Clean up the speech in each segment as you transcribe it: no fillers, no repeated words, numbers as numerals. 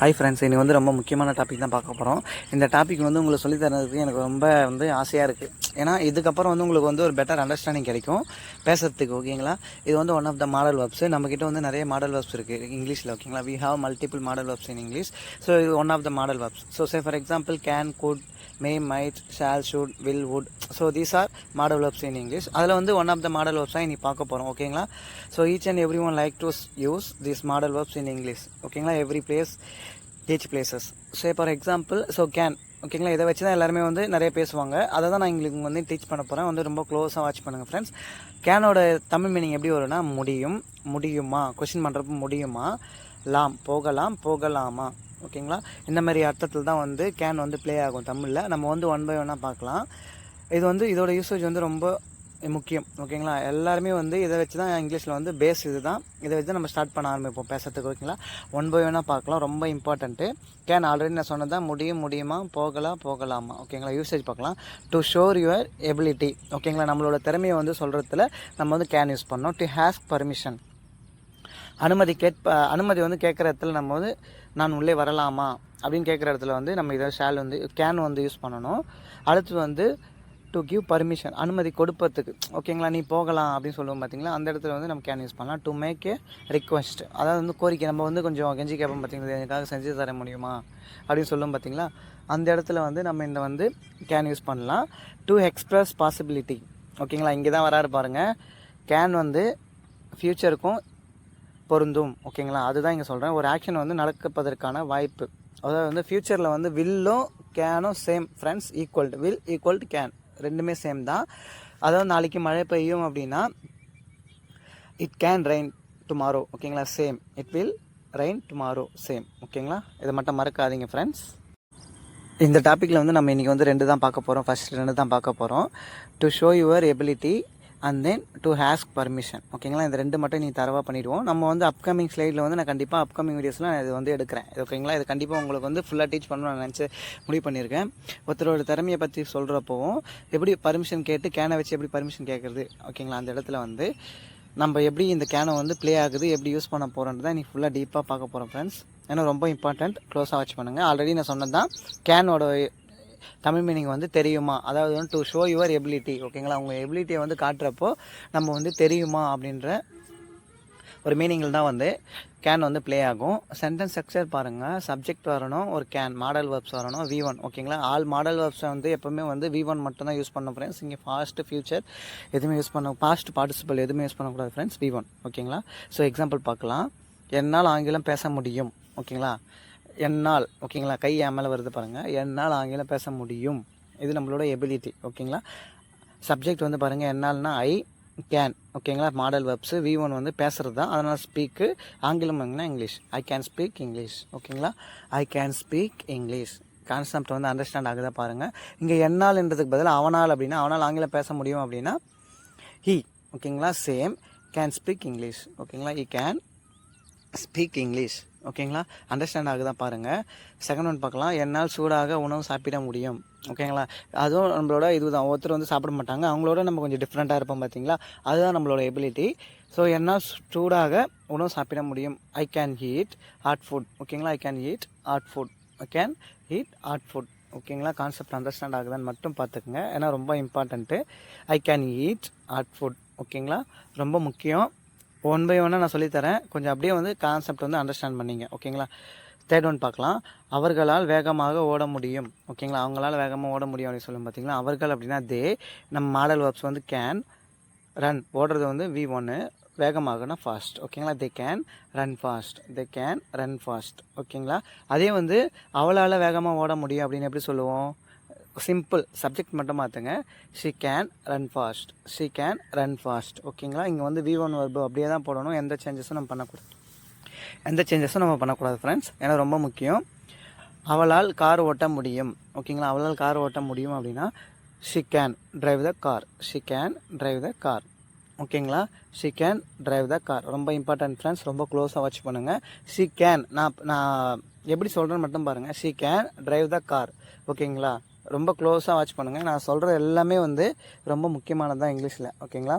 Hi friends, இனி வந்து ரொம்ப முக்கியமான டாபிக் தான் பார்க்க போகிறோம். இந்த டாபிக் வந்து உங்களுக்கு சொல்லித் தரதுக்கு எனக்கு ரொம்ப ஆசையாக இருக்குது. ஏன்னா இதுக்கப்புறம் வந்து உங்களுக்கு வந்து ஒரு பெட்டர் அண்டர்ஸ்டாண்டிங் கிடைக்கும் பேசுறதுக்கு. ஓகேங்களா? இது வந்து one of the modal verbs. நம்மக்கிட்ட வந்து நிறைய மாடல் வெர்ப்ஸ் இருக்குது இங்கிலீஷில். ஓகேங்களா? We have multiple modal verbs in English. So இது one of the modal verbs. So say for example can, could, may, might, shall, should, will, would. So these are modal verbs in English. அதில் வந்து one of the modal verbs தான் இனி பார்க்க போகிறோம். ஓகேங்களா? So each and every one like to use this modal verbs in English. ஓகேங்களா? Every place each places. So for example, so can. ஓகேங்களா? இதை வச்சு தான் எல்லாருமே வந்து நிறைய பேசுவாங்க. அதை தான் நான் எங்களுக்கு வந்து டீச் பண்ண போகிறேன். வந்து ரொம்ப க்ளோஸாக வாட்ச் பண்ணுங்கள் ஃப்ரெண்ட்ஸ். கேனோட தமிழ் மீனிங் எப்படி வரும்னா முடியும், முடியுமா, கொஷின் பண்ணுறப்ப முடியுமா, லாம் போகலாம், போகலாமா. ஓகேங்களா? இந்த மாதிரி அர்த்தத்தில் தான் வந்து கேன் வந்து ப்ளே ஆகும் தமிழில். நம்ம வந்து ஒன் பை ஒன்னாக பார்க்கலாம். இது வந்து இதோட யூசேஜ் வந்து ரொம்ப முக்கியம். ஓகேங்களா? எல்லாருமே வந்து இதை வச்சு தான் இங்கிலீஷில் வந்து பேஸ். இது தான் இதை வச்சு தான் நம்ம ஸ்டார்ட் பண்ண ஆரம்பிப்போம் பேசுறதுக்கு. ஓகேங்களா? ஒன் பை ஒன்னாக பார்க்கலாம். ரொம்ப இம்பார்ட்டண்ட்டு. கேன் ஆல்ரெடி நான் சொன்னது தான் முடியும், முடியுமா, போகலாம், போகலாமா. ஓகேங்களா? யூசேஜ் பார்க்கலாம். To sure your ability. ஓகேங்களா? நம்மளோட திறமையை வந்து சொல்கிறதுல நம்ம வந்து கேன் யூஸ் பண்ணோம். To ask permission. அனுமதி வந்து கேட்குற இடத்துல நம்ம வந்து நான் உள்ளே வரலாமா அப்படின்னு கேட்குற இடத்துல வந்து நம்ம இதை ஷால் வந்து கேன் வந்து யூஸ் பண்ணணும். அடுத்து வந்து டு கிவ் பர்மிஷன், அனுமதி கொடுப்பதுக்கு. ஓகேங்களா? நீ போகலாம் அப்படின்னு சொல்லுவோம் பார்த்தீங்களா? அந்த இடத்துல வந்து நம்ம கேன் யூஸ் பண்ணலாம். டு மேக் ஏ ரிக்வெஸ்ட், அதாவது வந்து கோரிக்கை. நம்ம வந்து கொஞ்சம் கெஞ்சி கேட்போம் பார்த்தீங்களா, எனக்காக செஞ்சு தர முடியுமா அப்படின்னு சொல்லுவோம் பார்த்தீங்களா? அந்த இடத்துல வந்து நம்ம இந்த வந்து கேன் யூஸ் பண்ணலாம். To express possibility. ஓகேங்களா? இங்கே தான் வராரு பாருங்கள். கேன் வந்து ஃப்யூச்சருக்கும் பொருந்தும். ஓகேங்களா? அதுதான் இங்கே சொல்கிறேன். ஒரு ஆக்ஷன் வந்து நடப்பதற்கான வாய்ப்பு. அதாவது வந்து ஃப்யூச்சரில் வந்து வில்லும் கேனும் same friends. Equal to will equal to can, ரெண்டுமே சேம் தான். அதாவது நாளைக்கு மழை பெய்யும் அப்படின்னா இட் கேன் ரெயின் டுமாரோ. ஓகேங்களா? Same. It will rain tomorrow, same. ஓகேங்களா? இதை மட்டும் மறக்காதீங்க ஃப்ரெண்ட்ஸ். இந்த டாப்பிக்கில் வந்து நம்ம இன்றைக்கி வந்து ரெண்டு தான் பார்க்க போகிறோம். ஃபர்ஸ்ட் ரெண்டு தான் பார்க்க போகிறோம். To show your ability and then to ask permission. ஓகேங்களா? இந்த ரெண்டு மட்டும் நீங்கள் தரவாக பண்ணிவிடுவோம். நம்ம வந்து அப்கமிங் ஸ்லைடில் வந்து நான் கண்டிப்பாக அப்கமிங் வீடியோஸ்லாம் இது வந்து எடுக்கிறேன். ஓகேங்களா? இது கண்டிப்பாக உங்களுக்கு வந்து ஃபுல்லாக டீச் பண்ணணும்னு நான் நினச்சி முடிவு பண்ணியிருக்கேன். ஒருத்தரோட திறமையை பற்றி சொல்கிறப்பவும் எப்படி பர்மிஷன் கேட்டு கேனை வச்சு எப்படி பர்மிஷன் கேட்குறது. ஓகேங்களா? அந்த இடத்துல வந்து நம்ம எப்படி இந்த கேனை வந்து ப்ளே ஆகுது, எப்படி யூஸ் பண்ண போகிறோன்றது தான் இன்றைக்கி ஃபுல்லாக டீப்பாக பார்க்க போகிறோம் ஃப்ரெண்ட்ஸ். ஏன்னா ரொம்ப இம்பார்ட்டண்ட். க்ளோஸாக வாட்ச் பண்ணுங்கள். ஆல்ரெடி நான் சொன்னது தான் கேனோட தமிழ் மீனிங் வந்து தெரியுமா, அதாவது வந்து டு ஷோ யுவர் எபிலிட்டி. ஓகேங்களா? உங்கள் எபிலிட்டியை வந்து காட்டுறப்போ நம்ம வந்து தெரியுமா அப்படின்ற ஒரு மீனிங்கில் தான் வந்து கேன் வந்து ப்ளே ஆகும். சென்டென்ஸ் ஸ்ட்ரக்சர் பாருங்கள். சப்ஜெக்ட் வரணும், ஒரு கேன், மாடல் வெர்ப்ஸ் வரணும், V1. ஓகேங்களா? ஆல் மாடல் வெர்ப்ஸை வந்து எப்போவுமே வந்து V1 மட்டும் தான் யூஸ் பண்ண ஃப்ரெண்ட்ஸ். இங்கே ஃபாஸ்ட், ஃபியூச்சர் எதுவுமே யூஸ் பண்ண, பாஸ்ட் பார்ட்டிசிபல் எதுவுமே யூஸ் பண்ணக்கூடாது ஃப்ரெண்ட்ஸ். V1. ஓகேங்களா? ஸோ எக்ஸாம்பிள் பார்க்கலாம். என்னால் ஆங்கிலம் பேச முடியும். ஓகேங்களா? என்னால். ஓகேங்களா? கை என் மேலே வருது பாருங்கள். என்னால் ஆங்கிலம் பேச முடியும். இது நம்மளோட எபிலிட்டி. ஓகேங்களா? சப்ஜெக்ட் வந்து பாருங்கள். என்னால்னா ஐ கேன். ஓகேங்களா? மாடல் வெர்ப்ஸு. V1 வந்து பேசுகிறது தான், அதனால் ஸ்பீக்கு. ஆங்கிலம் வாங்கினா English. I can speak English. ஓகேங்களா? I can speak English. Concept வந்து அண்டர்ஸ்டாண்ட் ஆகுதா பாருங்கள். இங்கே என்னால்ன்றதுக்கு பதில் அவனால் அப்படின்னா, அவனால் ஆங்கிலம் பேச முடியும் அப்படின்னா ஹீ. ஓகேங்களா? சேம். Can speak English. ஓகேங்களா? He can speak English. ஓகேங்களா? அண்டர்ஸ்டாண்ட் ஆகுதான் பாருங்கள். செகண்ட் ஒன் பார்க்கலாம். என்னால் சூடாக உணவு சாப்பிட முடியும். ஓகேங்களா? அதுவும் நம்மளோட இதுதான். ஒருத்தர் வந்து சாப்பிட மாட்டாங்க, அவங்களோட நம்ம கொஞ்சம் டிஃப்ரெண்ட்டாக இருப்போம் பார்த்தீங்களா? அதுதான் நம்மளோட எபிலிட்டி. ஸோ என்னால் சூடாக உணவு சாப்பிட முடியும். I can heat hot food. ஓகேங்களா? I can heat hot food. I can heat hot food. ஓகேங்களா? கான்செப்ட் அண்டர்ஸ்டாண்ட் ஆகுதான்னு மட்டும் பார்த்துக்குங்க. ஏன்னா ரொம்ப important. I can eat hot food. ஓகேங்களா? ரொம்ப முக்கியம். ஒன் பை ஒன்னாக நான் சொல்லித்தரேன். கொஞ்சம் அப்படியே வந்து கான்செப்ட் வந்து அண்டர்ஸ்டாண்ட் பண்ணிங்க. ஓகேங்களா? தேர்ட் ஒன் பார்க்கலாம். அவர்களால் வேகமாக ஓட முடியும். ஓகேங்களா? அவங்களால் வேகமாக ஓட முடியும் அப்படின்னு சொல்லுவோம் பார்த்தீங்களா? அவர்கள் அப்படின்னா தே. நம்ம மாடல் வெர்ப்ஸ் வந்து கேன். ரன், ஓடுறது வந்து V1. வேகமாகனா ஃபாஸ்ட். ஓகேங்களா? They can run fast. They can run fast. ஓகேங்களா? அதே வந்து அவளால் வேகமாக ஓட முடியும் அப்படின்னு எப்படி சொல்லுவோம்? சிம்பிள். சப்ஜெக்ட் மட்டும் மாற்றுங்க. She can run fast. She can run fast. ஓகேங்களா? இங்கே வந்து V1 வெர்பு அப்படியே தான் போடணும். எந்த சேஞ்சஸும் நம்ம பண்ணக்கூடாது ஃப்ரெண்ட்ஸ். ஏன்னா ரொம்ப முக்கியம். அவளால் கார் ஓட்ட முடியும். ஓகேங்களா? அவளால் கார் ஓட்ட முடியும் அப்படின்னா she can drive the car. She can drive the car. ஓகேங்களா? She can drive the car. ரொம்ப இம்பார்ட்டன்ட் ஃப்ரெண்ட்ஸ். ரொம்ப க்ளோஸாக வாட்ச் பண்ணுங்கள். ஷி கேன், நான் எப்படி சொல்கிறேன்னு மட்டும் பாருங்கள். She can drive the car. ஓகேங்களா? ரொம்ப க்ளோஸாக வாட்ச் பண்ணுங்கள். நான் சொல்கிற எல்லாமே வந்து ரொம்ப முக்கியமானது தான் இங்கிலீஷில். ஓகேங்களா?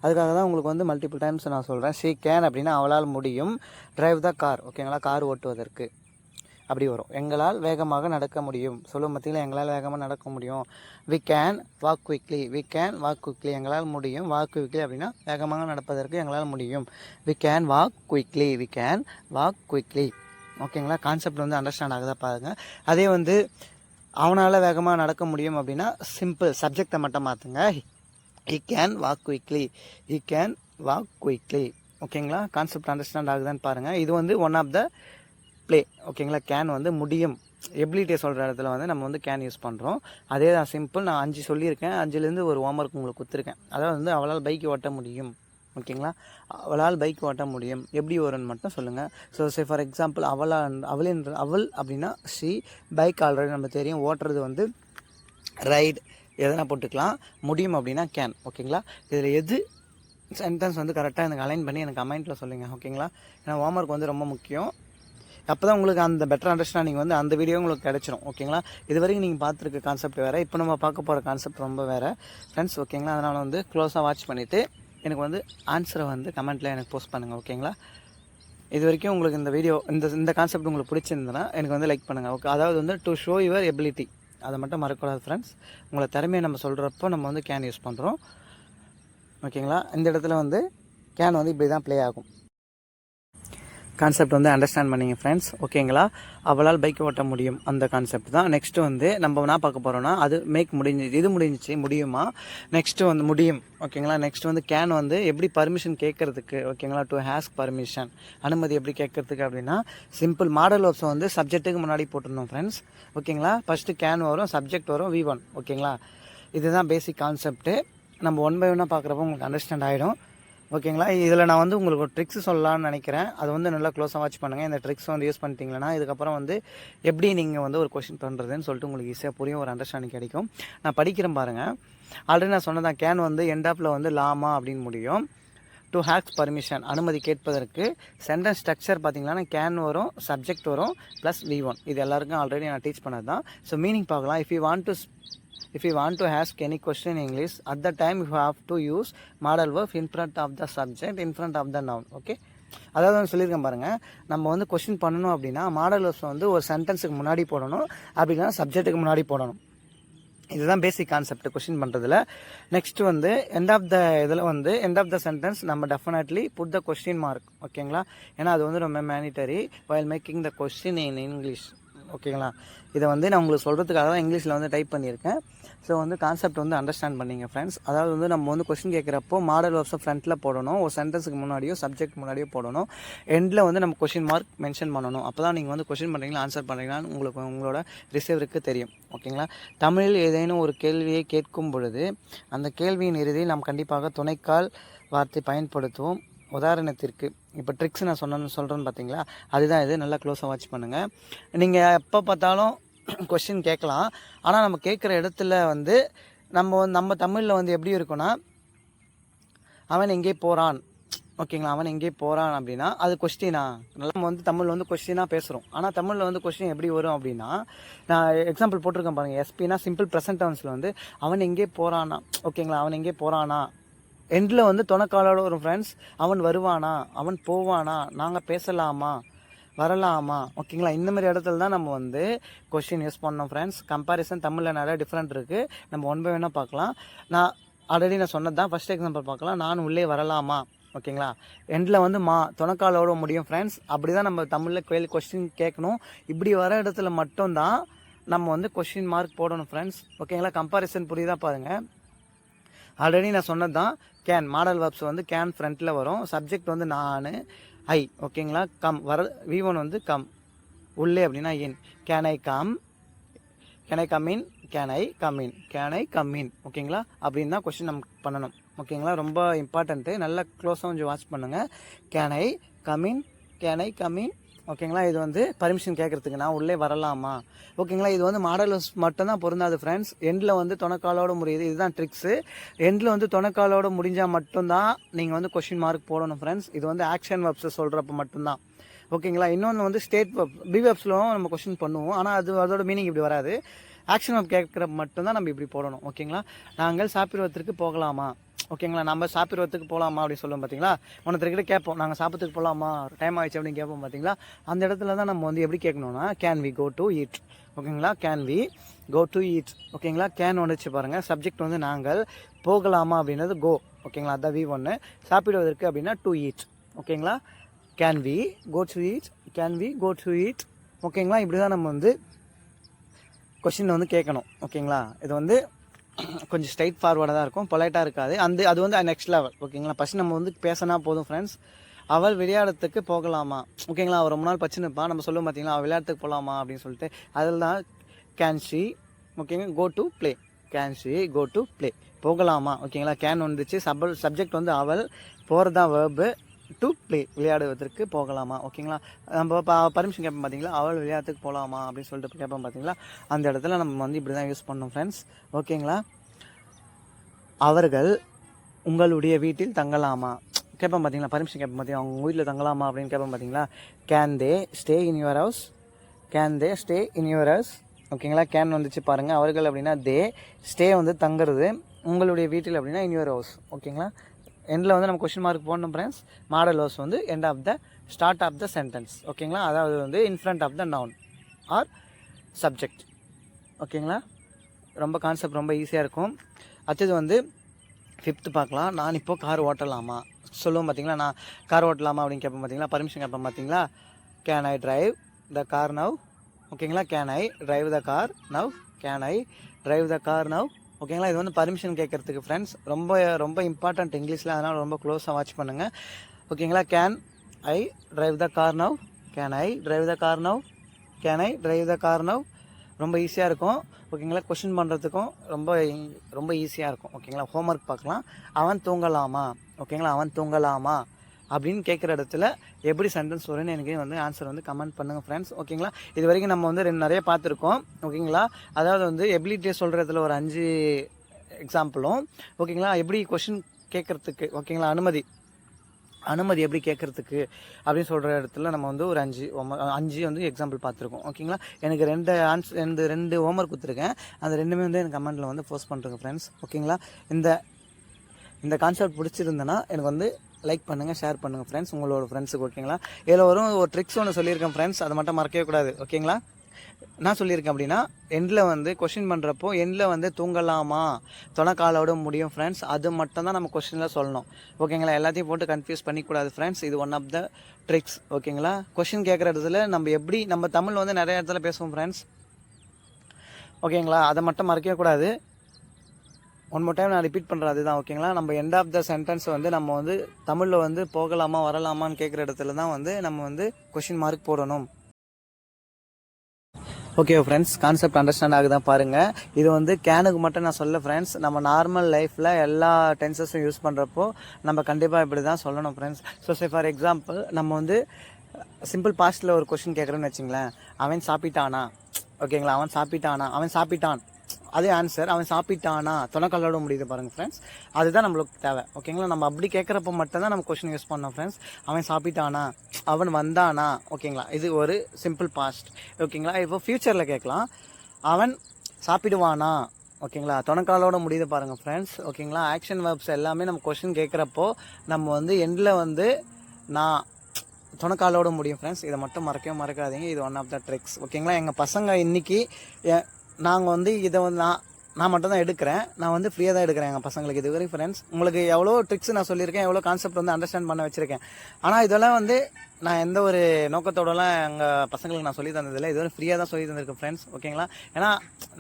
அதுக்காக தான் உங்களுக்கு வந்து மல்டிபிள் டைம்ஸ் நான் சொல்கிறேன். ஷீ கேன் அப்படின்னா அவளால் முடியும். Drive the car. ஓகேங்களா? கார் ஓட்டுவதற்கு. அப்படி வரும். எங்களால் வேகமாக நடக்க முடியும். சொல்லும் மத்தியில் எங்களால் வேகமாக நடக்க முடியும். We can walk quickly. We can walk quickly, எங்களால் முடியும். வாக் குவிக்லி அப்படின்னா வேகமாக நடப்பதற்கு எங்களால் முடியும். We can walk quickly. We can walk quickly. ஓகேங்களா? கான்செப்ட் வந்து அண்டர்ஸ்டாண்ட் ஆகுதா பாருங்கள். அதே வந்து அவனால் வேகமாக நடக்க முடியும் அப்படின்னா சிம்பிள் சப்ஜெக்டை மட்டும் மாற்றுங்க. He can walk quickly. He can walk quickly. ஓகேங்களா? கான்செப்ட் அண்டர்ஸ்டாண்ட் ஆகுதான்னு பாருங்கள். இது வந்து ஒன் ஆஃப் த ப்ளே. ஓகேங்களா? கேன் வந்து முடியும் எபிலிட்டியை சொல்கிற இடத்துல வந்து நம்ம வந்து கேன் யூஸ் பண்ணுறோம். அதே தான் சிம்பிள். நான் 5 சொல்லியிருக்கேன். 5லேருந்து ஒரு ஹோம்ஒர்க் உங்களுக்கு கொடுத்துருக்கேன். அதாவது வந்து அவளால் பைக் ஓட்ட முடியும். ஓகேங்களா? அவளால் பைக் ஓட்ட முடியும் எப்படி வரும்னு மட்டும் சொல்லுங்கள். ஸோ சே ஃபார் எக்ஸாம்பிள் அவள் அப்படின்னா ஷி, பைக் ஆல்ரெடி நம்ம தெரியும், ஓட்டுறது வந்து ரைட், எதனா போட்டுக்கலாம். முடியும் அப்படின்னா கேன். ஓகேங்களா? இதில் எது சென்டென்ஸ் வந்து கரெக்டாக எனக்கு அலைன் பண்ணி எனக்கு கமெண்ட்டில் சொல்லுங்கள். ஓகேங்களா? ஏன்னா ஹோம்ஒர்க் வந்து ரொம்ப முக்கியம். அப்போ தான் உங்களுக்கு அந்த பெட்டர் அண்டர்ஸ்டாண்டிங் வந்து அந்த வீடியோ உங்களுக்கு கிடச்சிரும். ஓகேங்களா? இது வரைக்கும் நீங்கள் பார்த்துருக்க கான்செப்ட் வேறு, இப்போ நம்ம பார்க்க போகிற கான்செப்ட் ரொம்ப வேறு ஃப்ரெண்ட்ஸ். ஓகேங்களா? அதனால் வந்து க்ளோஸாக வாட்ச் பண்ணிவிட்டு எனக்கு வந்து ஆன்சரை வந்து கமெண்ட்டில் எனக்கு போஸ்ட் பண்ணுங்கள். ஓகேங்களா? இது வரைக்கும் உங்களுக்கு இந்த வீடியோ இந்த கான்செப்ட் உங்களுக்கு பிடிச்சிருந்ததுன்னா எனக்கு வந்து லைக் பண்ணுங்கள். ஓகே, அதாவது வந்து டு ஷோ யுவர் எபிலிட்டி, அதை மட்டும் மறக்கக்கூடாது ஃப்ரெண்ட்ஸ். உங்களை திறமையை நம்ம சொல்கிறப்போ நம்ம வந்து கேன் யூஸ் பண்ணுறோம். ஓகேங்களா? இந்த இடத்துல வந்து கேன் வந்து இப்படி தான் ப்ளே ஆகும். கான்செப்ட் வந்து அண்டர்ஸ்டாண்ட் பண்ணிங்க ஃப்ரெண்ட்ஸ். ஓகேங்களா? அவளால் பைக் ஓட்ட முடியும் அந்த கான்செப்ட் தான். நெக்ஸ்ட்டு வந்து நம்ம என்ன பார்க்க போகிறோன்னா அது முடிஞ்சிச்சு. இது முடிஞ்சிச்சு, முடியுமா? நெக்ஸ்ட்டு வந்து முடியும். ஓகேங்களா? நெக்ஸ்ட் வந்து கேன் வந்து எப்படி பர்மிஷன் கேட்குறதுக்கு. ஓகேங்களா? டு ஹாஸ்க் பர்மிஷன், அனுமதி எப்படி கேட்குறதுக்கு அப்படின்னா சிம்பிள். மாடல் வேர்ப்ஸ் வந்து சப்ஜெக்ட்டுக்கு முன்னாடி போட்டுருந்தோம் ஃப்ரெண்ட்ஸ். ஓகேங்களா? ஃபஸ்ட்டு கேன் வரும், சப்ஜெக்ட் வரும், V1. ஓகேங்களா? இதுதான் பேசிக் கான்செப்ட்டு. நம்ம ஒன் பை ஒன்னாக பார்க்குறப்போ உங்களுக்கு அண்டர்ஸ்டாண்ட் ஆகிடும். ஓகேங்களா? இதில் நான் வந்து உங்களுக்கு ஒரு ட்ரிக்ஸ் சொல்லலாம்னு நினைக்கிறேன். அது வந்து நல்லா க்ளோஸாக வாட்ச் பண்ணுங்கள். இந்த ட்ரிக்ஸ் வந்து யூஸ் பண்ணிட்டீங்கன்னா இதுக்கப்புறம் வந்து எப்படி நீங்கள் வந்து ஒரு கொஷின் பண்ணுறதுன்னு சொல்லிட்டு உங்களுக்கு ஈஸியாக புரியும், ஒரு அண்டர்ஸ்டாண்டிங் கிடைக்கும். நான் படிக்கிறேன் பாருங்கள். ஆல்ரெடி நான் சொன்னதான், கேன் வந்து எண்ட் ஆஃபில் வந்து லாமா அப்படின்னு முடியும். டு ஹேக்ஸ் பர்மிஷன், அனுமதி கேட்பதற்கு. சென்டென்ஸ் ஸ்ட்ரக்சர் பார்த்தீங்கன்னா கேன் வரும், சப்ஜெக்ட் வரும், ப்ளஸ் V1. இது எல்லாருக்கும் ஆல்ரெடி நான் டீச் பண்ணது தான். ஸோ மீனிங் பார்க்கலாம். If you want to ask any question in English, at the time you have to use modal verb in front of the subject, in front of the noun. Okay, அதாவது வந்து சொல்லியிருக்கேன் பாருங்கள். நம்ம வந்து question பண்ணணும் அப்படின்னா model verbs வந்து ஒரு சென்டென்ஸுக்கு முன்னாடி போடணும், அப்படின்னா சப்ஜெக்ட்டுக்கு முன்னாடி போடணும். இதுதான் பேசிக் கான்செப்ட் கொஸ்டின் பண்ணுறதுல. நெக்ஸ்ட் வந்து எண்ட் ஆஃப் த சென்டென்ஸ் நம்ம definitely put the question mark. ஓகேங்களா? ஏன்னா அது வந்து ரொம்ப mandatory while making the question in English. ஓகேங்களா? இதை வந்து நான் உங்களுக்கு சொல்கிறதுக்காக தான் இங்கிலீஷில் வந்து டைப் பண்ணியிருக்கேன். ஸோ வந்து கான்செப்ட் வந்து அண்டர்ஸ்டாண்ட் பண்ணிங்க ஃப்ரெண்ட்ஸ். அதாவது வந்து நம்ம வந்து கொஸ்டின் கேட்குறப்போ மாடல் வேர்ப்ஸை ஃப்ரண்ட்டில் போடணும், ஒரு சென்டென்ஸுக்கு முன்னாடியோ சப்ஜெக்ட் முன்னாடியோ போடணும். எண்டில் வந்து நம்ம கொஸ்டின் மார்க் மென்ஷன் பண்ணணும். அப்போ தான் நீங்கள் வந்து கொஸ்டின் பண்ணுறீங்களா ஆன்சர் பண்ணுறீங்களான்னு உங்களுக்கு உங்களோட ரிசீவருக்கு தெரியும். ஓகேங்களா? தமிழில் ஏதேனும் ஒரு கேள்வியை கேட்கும் பொழுது அந்த கேள்வியின் இறுதியில் நாம் கண்டிப்பாக துணைக்கால் வார்த்தை பயன்படுத்துவோம். உதாரணத்திற்கு இப்போ ட்ரிக்ஸ் நான் சொல்கிறேன்னு பார்த்தீங்களா, அதுதான் இது. நல்லா க்ளோஸாக வாட்ச் பண்ணுங்கள். நீங்கள் எப்போ பார்த்தாலும் கொஸ்டின் கேட்கலாம், ஆனால் நம்ம கேட்குற இடத்துல வந்து நம்ம தமிழில் வந்து எப்படி இருக்குன்னா, அவன் எங்கே போகிறான். ஓகேங்களா? அவன் எங்கே போகிறான் அப்படின்னா அது கொஸ்டினா. நம்ம வந்து தமிழில் வந்து கொஸ்டினாக பேசுகிறோம், ஆனால் தமிழில் வந்து கொஸ்டின் எப்படி வரும் அப்படின்னா, நான் எக்ஸாம்பிள் போட்டிருக்கேன் பாருங்கள். எஸ்பினா சிம்பிள் ப்ரெசன்ட் டென்ஸில் வந்து அவன் எங்கே போகிறானா. ஓகேங்களா? அவன் எங்கே போகிறானா. எண்டில் வந்து துணைக்காலோட வரும் ஃப்ரெண்ட்ஸ். அவன் வருவானா, அவன் போவானா, நாங்கள் பேசலாமா, வரலாமா. ஓகேங்களா? இந்த மாதிரி இடத்துல தான் நம்ம வந்து கொஸ்டின் யூஸ் பண்ணோம் ஃப்ரெண்ட்ஸ். கம்பேரிசன் தமிழில் நிறைய டிஃப்ரெண்ட் இருக்குது. நம்ம ஒன் பை ஒன்னாக பார்க்கலாம். நான் சொன்னது தான். ஃபஸ்ட் எக்ஸாம்பிள் பார்க்கலாம். நான் உள்ளே வரலாமா. ஓகேங்களா? எண்டில் வந்து துணைக்காலோட முடியும் ஃப்ரெண்ட்ஸ். அப்படி தான் நம்ம தமிழில் கொஸ்டின் கேட்கணும். இப்படி வர இடத்துல மட்டும்தான் நம்ம வந்து கொஸ்டின் மார்க் போடணும் ஃப்ரெண்ட்ஸ். ஓகேங்களா? கம்பேரிசன் புரியுதா பாருங்கள். ஆல்ரெடி நான் சொன்னது தான். கேன் மாடல் வேர்ப்ஸ் வந்து கேன் ஃப்ரண்ட்டில் வரும், சப்ஜெக்ட் வந்து நான், ஐ. ஓகேங்களா? கம் V1 வந்து கம். உள்ளே அப்படின்னா in. Can I come, can I come in, can I come in, can I come in. ஓகேங்களா? அப்படின்னு தான் கொஸ்டின் நம்ம பண்ணணும். ஓகேங்களா? ரொம்ப இம்பார்ட்டண்ட்டு. நல்லா க்ளோஸாக கொஞ்சம் வாட்ச் பண்ணுங்கள். Can I come in, can I come in. ஓகேங்களா? இது வந்து பர்மிஷன் கேட்குறதுக்கு நான் உள்ளே வரலாமா. ஓகேங்களா? இது வந்து மாடல் மட்டும்தான் பொருந்தாது ஃப்ரெண்ட்ஸ். எண்டில் வந்து துணைக்காலோடு முடியுது. இதுதான் ட்ரிக்ஸு. எண்டில் வந்து துணைக்காலோடு முடிஞ்சால் மட்டும்தான் நீங்கள் வந்து கொஸ்டின் மார்க் போடணும் ஃப்ரெண்ட்ஸ். இது வந்து ஆக்ஷன் வெப்ஸை சொல்கிறப்ப மட்டும்தான். ஓகேங்களா? இன்னொன்று வந்து ஸ்டேட் வெப், பி வெப்ஸ்லும் நம்ம கொஸ்டின் பண்ணுவோம், ஆனால் அதோட மீனிங் இப்படி வராது. ஆக்ஷன் வெப் கேட்குறப்ப மட்டும்தான் நம்ம இப்படி போடணும். ஓகேங்களா? நாங்கள் சாப்பிடுவதற்கு போகலாமா. ஓகேங்களா. நம்ம சாப்பிட்றதுக்கு போகலாமா அப்படின்னு சொல்லுவோம் பார்த்தீங்களா. ஒருத்தர்கிட்ட கேட்போம், நாங்கள் சாப்பிட்றதுக்கு போகலாமா, டைம் ஆயிடுச்சு அப்படின்னு கேட்போம் பார்த்தீங்களா. அந்த இடத்துல தான் நம்ம வந்து எப்படி கேட்கணும்னா can we go to eat. ஓகேங்களா, can we go to eat. ஓகேங்களா, கேன் வந்துச்சு பாருங்கள். சப்ஜெக்ட் வந்து நாங்கள், போகலாமா அப்படின்றது கோ. ஓகேங்களா, அதான் வி ஒன்று. சாப்பிடுவதற்கு அப்படின்னா டு ஈட். ஓகேங்களா, can we go to eat, can we go to eat. ஓகேங்களா, இப்படி தான் நம்ம வந்து கொஷின் வந்து கேட்கணும். ஓகேங்களா, இது வந்து கொஞ்சம் ஸ்ட்ரைட் ஃபார்வர்டாக தான் இருக்கும், பொலைட்டாக இருக்காது. அது வந்து நெக்ஸ்ட் லெவல். ஓகேங்களா, ஃபஸ்ட் நம்ம வந்து பேசினா போதும் ஃப்ரெண்ட்ஸ். அவள் விளையாடத்துக்கு போகலாமா. ஓகேங்களா, அவள் ரொம்ப நாள் பச்சுன்னுப்பா, நம்ம சொல்லுவோம் பார்த்தீங்களா, அவள் விளையாடத்துக்கு போகலாமா அப்படின்னு சொல்லிட்டு. அதில் தான் கேன் ஷி. ஓகேங்க, go to play. Can she go to play, போகலாமா. ஓகேங்களா, கேன் வந்துச்சு, சப்ஜெக்ட் வந்து அவள், போகிறது தான் வேர்பு, டு ப்ளே விளையாடுவதற்கு போகலாமா. ஓகேங்களா, நம்ம பர்மிஷன் கேட்போம் பார்த்தீங்களா, அவள் விளையாட்டுக்கு போகலாமா அப்படின்னு சொல்லிட்டு கேட்போம் பார்த்தீங்களா. அந்த இடத்துல நம்ம வந்து இப்படி தான் யூஸ் பண்ணோம் ஃப்ரெண்ட்ஸ். ஓகேங்களா, அவர்கள் உங்களுடைய வீட்டில் தங்கலாமா கேட்போம் பார்த்தீங்களா. பர்மிஷன் கேட்போம் பார்த்தீங்களா, அவங்க வீட்டில் தங்கலாமா அப்படின்னு கேட்போம் பார்த்தீங்களா. Can they stay in your house, can they stay in your house. ஓகேங்களா, கேன் வந்துச்சு பாருங்கள். அவர்கள் அப்படின்னா தே, ஸ்டே வந்து தங்குறது, உங்களுடைய வீட்டில் அப்படின்னா இன் யுவர் ஹவுஸ். ஓகேங்களா, எண்டில் வந்து நம்ம கொஸ்டின் மார்க் போடணும் ஃப்ரெண்ட்ஸ். மாடல் ஹவுஸ் வந்து end of the start of the sentence. ஓகேங்களா, அதாவது வந்து in front of the noun or subject. ஓகேங்களா, ரொம்ப கான்செப்ட் ரொம்ப ஈஸியாக இருக்கும். அடுத்தது வந்து 5th பார்க்கலாம். நான் இப்போ கார் ஓட்டலாமா சொல்லுவோம் பார்த்தீங்களா. நான் கார் ஓட்டலாமா அப்படின்னு கேட்போம் பார்த்தீங்களா. பர்மிஷன் கேட்போம் பார்த்தீங்களா. Can I drive the car now. ஓகேங்களா, can I drive the car now, can I drive the car now. ஓகேங்களா, இது வந்து பர்மிஷன் கேட்குறதுக்கு ஃப்ரெண்ட்ஸ். ரொம்ப ரொம்ப இம்பார்ட்டன்ட் இங்கிலீஷில், அதனால் ரொம்ப க்ளோஸாக வாட்ச் பண்ணுங்கள். ஓகேங்களா, can I drive the car now, can I drive the car now, can I drive the car now. ரொம்ப ஈஸியாக இருக்கும். ஓகேங்களா, கொஷின் பண்ணுறதுக்கும் ரொம்ப ஈஸியாக இருக்கும். ஓகேங்களா, ஹோம்ஒர்க் பார்க்கலாம். அவன் தூங்கலாமா. ஓகேங்களா, அவன் தூங்கலாமா அப்படின்னு கேட்குற இடத்துல எப்படி சென்டென்ஸ் வரும்னு எனக்கு வந்து ஆன்சர் வந்து கமெண்ட் பண்ணுங்கள் ஃப்ரெண்ட்ஸ். ஓகேங்களா, இது வரைக்கும் நம்ம வந்து நிறைய பார்த்துருக்கோம். ஓகேங்களா, அதாவது வந்து எபிலிட்டியை சொல்கிறதுல ஒரு 5 எக்ஸாம்பிளும். ஓகேங்களா, எப்படி கொஷின் கேட்குறதுக்கு, ஓகேங்களா, அனுமதி எப்படி கேட்குறதுக்கு அப்படின்னு சொல்கிற இடத்துல நம்ம வந்து ஒரு 5 வந்து எக்ஸாம்பிள் பார்த்துருக்கோம். ஓகேங்களா, எனக்கு 2 ஹோம்ஒர்க் கொடுத்துருக்கேன். அந்த 2மே வந்து எனக்கு கமெண்ட்டில் வந்து போஸ்ட் பண்ணுறேங்க ஃப்ரெண்ட்ஸ். ஓகேங்களா, இந்த கான்செப்ட் பிடிச்சிருந்தேன்னா எனக்கு வந்து லைக் பண்ணுங்கள், ஷேர் பண்ணுங்கள் ஃப்ரெண்ட்ஸ் உங்களோட ஃப்ரெண்ட்ஸுக்கு. ஓகேங்களா, இதில் ஒரு ட்ரிக்ஸ் ஒன்று சொல்லியிருக்கேன் ஃப்ரெண்ட்ஸ், அதை மட்டும் மறக்கவே கூடாது. ஓகேங்களா, நான் சொல்லியிருக்கேன் அப்படின்னா எண்டில் வந்து கொஷின் பண்ணுறப்போ எண்டில் வந்து தூங்கலாமா தொலைக்காலோட முடியும் ஃப்ரெண்ட்ஸ். அது மட்டும் தான் நம்ம கொஷினில் சொல்லணும். ஓகேங்களா, எல்லாத்தையும் போட்டு கன்ஃபியூஸ் பண்ணிக்கூடாது ஃப்ரெண்ட்ஸ். இது ஒன் ஆஃப் த ட்ரிக்ஸ். ஓகேங்களா, கொஷின் கேட்குற இடத்துல நம்ம தமிழ் வந்து நிறைய இடத்துல பேசுவோம் ஃப்ரெண்ட்ஸ். ஓகேங்களா, அதை மட்டும் மறக்கவே கூடாது. ஒன் மோர் டைம் நான் ரிப்பீட் பண்ணுறேன், அதுதான். ஓகேங்களா, நம்ம எண்ட் ஆஃப் த சென்டென்ஸ் வந்து நம்ம வந்து தமிழில் வந்து போகலாமா வரலாமான்னு கேட்குற இடத்துல தான் வந்து நம்ம வந்து கொஷின் மார்க் போடணும். ஓகே ஃப்ரெண்ட்ஸ், கான்செப்ட் அண்டர்ஸ்டாண்ட் ஆகுதான் பாருங்கள். இது வந்து கேனுக்கு மட்டும் நான் சொல்ல ஃப்ரெண்ட்ஸ். நம்ம நார்மல் லைஃப்பில் எல்லா டென்சஸும் யூஸ் பண்ணுறப்போ நம்ம கண்டிப்பாக இப்படி தான் சொல்லணும் ஃப்ரெண்ட்ஸ். ஸோ ஃபார் எக்ஸாம்பிள் நம்ம வந்து சிம்பிள் பாஸ்ட்டில் ஒரு கொஷின் கேட்குறேன்னு வச்சுங்களேன். அவன் சாப்பிட்டானா. ஓகேங்களா, அவன் சாப்பிட்டான், அதே ஆன்சர் அவன் சாப்பிட்டானா தொலைக்காலோட முடியுது பாருங்கள் ஃப்ரெண்ட்ஸ். அதுதான் நம்மளுக்கு தேவை. ஓகேங்களா, நம்ம அப்படி கேட்குறப்ப மட்டும்தான் நம்ம கொஷின் யூஸ் பண்ணோம் ஃப்ரெண்ட்ஸ். அவன் சாப்பிட்டானா, அவன் வந்தானா. ஓகேங்களா, இது ஒரு சிம்பிள் பாஸ்ட். ஓகேங்களா, இப்போ ஃப்யூச்சரில் கேட்கலாம். அவன் சாப்பிடுவானா. ஓகேங்களா, தொலைக்காலோட முடியுது பாருங்கள் ஃப்ரெண்ட்ஸ். ஓகேங்களா, ஆக்ஷன் வேர்ப்ஸ் எல்லாமே நம்ம கொஷின் கேட்குறப்போ நம்ம வந்து எண்டில் வந்து நான் தொலைக்காலோட முடியும் ஃப்ரெண்ட்ஸ். இதை மட்டும் மறக்காதீங்க. இது ஒன் ஆஃப் த ட்ரிக்ஸ். ஓகேங்களா, எங்கள் பசங்க இன்றைக்கி நாங்கள் வந்து இதை வந்து நான் மட்டும் தான் எடுக்கிறேன். நான் வந்து ஃப்ரீயாக தான் எடுக்கிறேன் எங்கள் பசங்களுக்கு. இது வரைக்கும் ஃப்ரெண்ட்ஸ் உங்களுக்கு எவ்வளோ ட்ரிக்ஸ் நான் சொல்லியிருக்கேன், எவ்வளோ கான்செப்ட் வந்து அண்டர்ஸ்டாண்ட் பண்ண வச்சுருக்கேன். ஆனால் இதெல்லாம் வந்து நான் எந்த ஒரு நோக்கத்தோடலாம் எங்கள் பசங்களுக்கு நான் சொல்லி தந்ததில்லை. இது வரை ஃப்ரீயாக தான் சொல்லி தந்திருக்கேன் ஃப்ரெண்ட்ஸ். ஓகேங்களா, ஏன்னா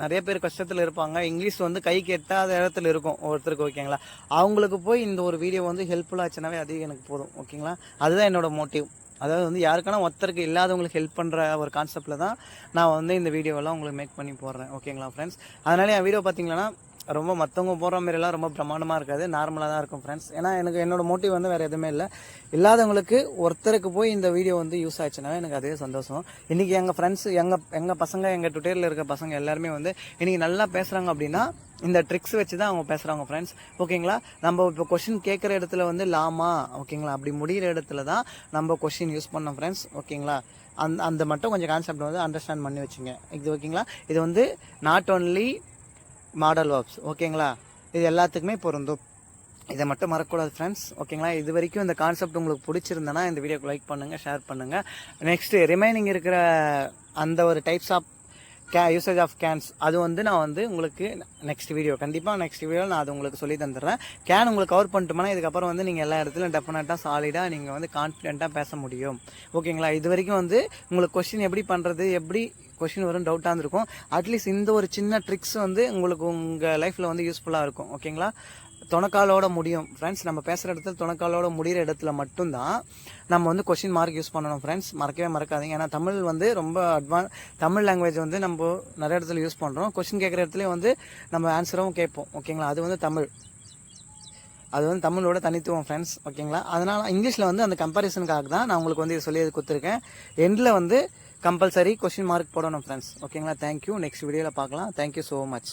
நிறைய பேர் கஷ்டத்தில் இருப்பாங்க. இங்கிலீஷ் வந்து கை கெட்டாத இடத்துல இருக்கும் ஒருத்தருக்கு. ஓகேங்களா, அவங்களுக்கு போய் இந்த ஒரு வீடியோ வந்து ஹெல்ப்ஃபுல்லாக ஆச்சுனாவே அது எனக்கு போதும். ஓகேங்களா, அதுதான் என்னோடய மோட்டிவ். அதாவது வந்து யாருக்கான ஒருத்தருக்கு இல்லாதவங்களுக்கு ஹெல்ப் பண்ணுற ஒரு கான்செப்டில் தான் நான் வந்து இந்த வீடியோவெல்லாம் உங்களுக்கு மேக் பண்ணி போடுறேன். ஓகேங்களா ஃப்ரெண்ட்ஸ், அதனால என் வீடியோ பார்த்தீங்கன்னா ரொம்ப மற்றவங்க போடுற மாதிரிலாம் ரொம்ப பிரமாண்டமாக இருக்காது, நார்மலாக தான் இருக்கும் ஃப்ரெண்ட்ஸ். ஏன்னா என்னோடய மோட்டிவ் வந்து வேறு எதுவுமே இல்லை. இல்லாதவங்களுக்கு ஒருத்தருக்கு போய் இந்த வீடியோ வந்து யூஸ் ஆச்சுன்னா எனக்கு அதே சந்தோஷம். இன்றைக்கி எங்கள் ஃப்ரெண்ட்ஸ் எங்கள் பசங்க எங்கள் ட்விட்டரில் இருக்க பசங்க எல்லாருமே வந்து இன்றைக்கி நல்லா பேசுகிறாங்க அப்படின்னா இந்த ட்ரிக்ஸ் வச்சு தான் அவங்க பேசுகிறாங்க ஃப்ரெண்ட்ஸ். ஓகேங்களா, நம்ம இப்போ கொஷின் கேட்குற இடத்துல வந்து லாமா. ஓகேங்களா, அப்படி முடிகிற இடத்துல தான் நம்ம கொஷின் யூஸ் பண்ணோம் ஃப்ரெண்ட்ஸ். ஓகேங்களா, அந்த மட்டும் கொஞ்சம் கான்செப்ட் வந்து அண்டர்ஸ்டாண்ட் பண்ணி வச்சுங்க. இது ஓகேங்களா, இது வந்து நாட் ஓன்லி மாடல் வேர்ப்ஸ். ஓகேங்களா, இது எல்லாத்துக்குமே பொருந்தும். இதை மட்டும் மறக்கக்கூடாது ஃப்ரெண்ட்ஸ். ஓகேங்களா? இது வரைக்கும் இந்த கான்செப்ட் உங்களுக்கு பிடிச்சிருந்தனா இந்த வீடியோக்கு லைக் பண்ணுங்கள், ஷேர் பண்ணுங்கள். நெக்ஸ்ட்டு ரிமைனிங் இருக்கிற அந்த ஒரு types of usage of cans அது வந்து நான் வந்து உங்களுக்கு நெக்ஸ்ட் கண்டிப்பாக நெக்ஸ்ட் வீடியோவில் நான் அது உங்களுக்கு சொல்லி தந்துடுறேன். கேன் உங்களுக்கு கவர் பண்ணிட்டோம்னா இதுக்கப்புறம் வந்து நீங்கள் எல்லா இடத்துலையும் டெஃபினட்டாக சாலிடாக நீங்கள் வந்து கான்ஃபிடென்ட்டாக பேச முடியும். ஓகேங்களா? இது வரைக்கும் வந்து உங்களுக்கு கொஸ்டின் எப்படி பண்ணுறது, எப்படி கொஸ்டின் வரும் டவுட்டாக இருந்திருக்கும். அட்லீஸ்ட் இந்த ஒரு சின்ன ட்ரிக்ஸ் வந்து உங்களுக்கு உங்கள் லைஃப்பில் வந்து யூஸ்ஃபுல்லாக இருக்கும். ஓகேங்களா? துணைக்காலோட முடியும் ஃப்ரெண்ட்ஸ். நம்ம பேசுகிற இடத்துல துணைக்காலோட முடிகிற இடத்துல மட்டும்தான் நம்ம வந்து கொஸ்டின் மார்க் யூஸ் பண்ணணும் ஃப்ரெண்ட்ஸ். மறக்கவே மறக்காதீங்க. ஏன்னா தமிழ் வந்து ரொம்ப தமிழ் லாங்குவேஜ் வந்து நம்ம நிறைய இடத்துல யூஸ் பண்ணுறோம். கொஸ்டின் கேட்குற இடத்துலையும் வந்து நம்ம ஆன்சரும் கேட்போம். ஓகேங்களா? அது வந்து தமிழ், அது வந்து தமிழோட தனித்துவம் ஃப்ரெண்ட்ஸ். ஓகேங்களா? அதனால் இங்கிலீஷில் வந்து அந்த கம்பேரிசனுக்காக தான் நான் உங்களுக்கு வந்து சொல்லி கொடுத்துருக்கேன். எண்டில் வந்து கம்பல்சரி கொஸ்டின் மார்க் போடணும் ஃப்ரெண்ட்ஸ். ஓகேங்களா? தேங்க்யூ. நெக்ஸ்ட் வீடியோவில் பார்க்கலாம். Thank you so much.